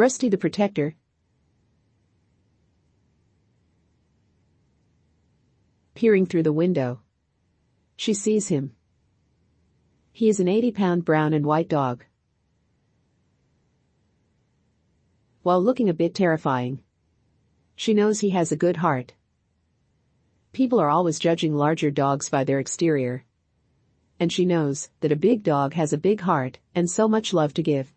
Rusty the protector. Peering through the window. She sees him. He is an 80-pound brown and white dog. While looking a bit terrifying, she knows he has a good heart. People are always judging larger dogs by their exterior. And she knows that a big dog has a big heart and so much love to give.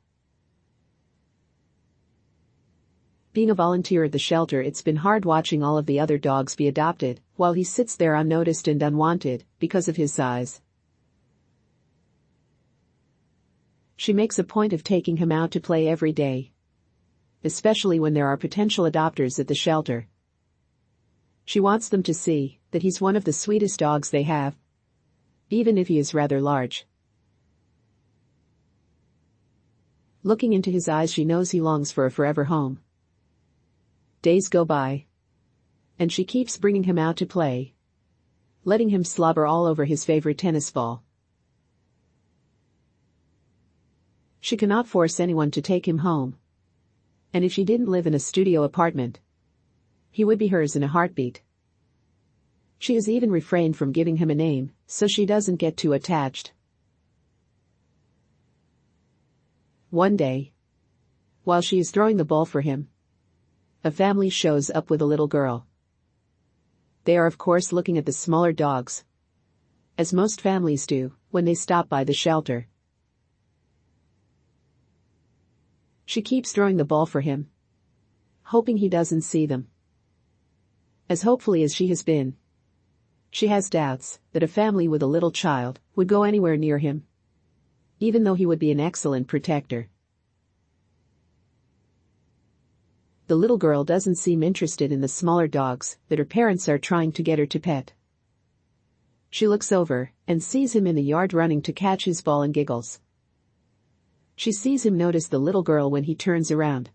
Being a volunteer at the shelter, it's been hard watching all of the other dogs be adopted, while he sits there unnoticed and unwanted because of his size. She makes a point of taking him out to play every day, especially when there are potential adopters at the shelter. She wants them to see that he's one of the sweetest dogs they have, even if he is rather large. Looking into his eyes, she knows he longs for a forever home. Days go by, and she keeps bringing him out to play, letting him slobber all over his favorite tennis ball. She cannot force anyone to take him home, and if she didn't live in a studio apartment, he would be hers in a heartbeat. She has even refrained from giving him a name, so she doesn't get too attached. One day, while she is throwing the ball for him, a family shows up with a little girl. They are of course looking at the smaller dogs, as most families do when they stop by the shelter. She keeps throwing the ball for him, hoping he doesn't see them. As hopefully as she has been, she has doubts that a family with a little child would go anywhere near him, even though he would be an excellent protector. The little girl doesn't seem interested in the smaller dogs that her parents are trying to get her to pet. She looks over and sees him in the yard running to catch his ball and giggles. She sees him notice the little girl when he turns around.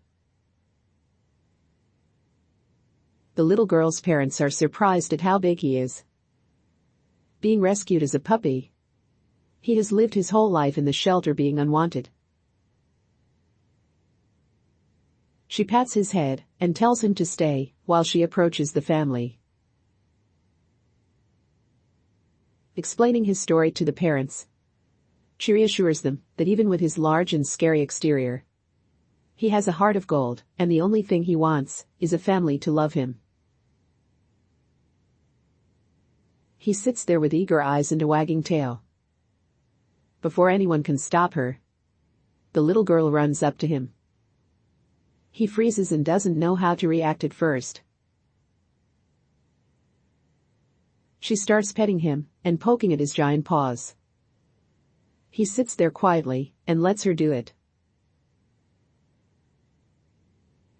The little girl's parents are surprised at how big he is. Being rescued as a puppy, he has lived his whole life in the shelter being unwanted. She pats his head and tells him to stay while she approaches the family. Explaining his story to the parents, she reassures them that even with his large and scary exterior, he has a heart of gold, and the only thing he wants is a family to love him. He sits there with eager eyes and a wagging tail. Before anyone can stop her, the little girl runs up to him. He freezes and doesn't know how to react at first. She starts petting him and poking at his giant paws. He sits there quietly and lets her do it.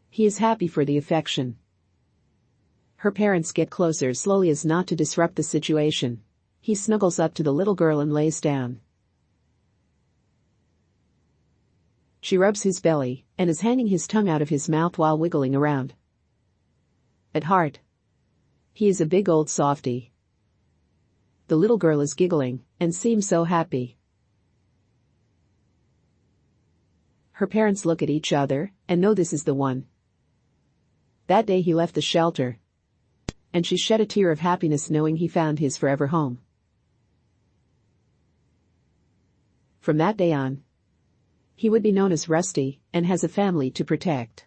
He is happy for the affection. Her parents get closer slowly as not to disrupt the situation. He snuggles up to the little girl and lays down. She rubs his belly and is hanging his tongue out of his mouth while wiggling around. At heart, he is a big old softie. The little girl is giggling and seems so happy. Her parents look at each other and know this is the one. That day he left the shelter, and she shed a tear of happiness knowing he found his forever home. From that day on, he would be known as Rusty and has a family to protect.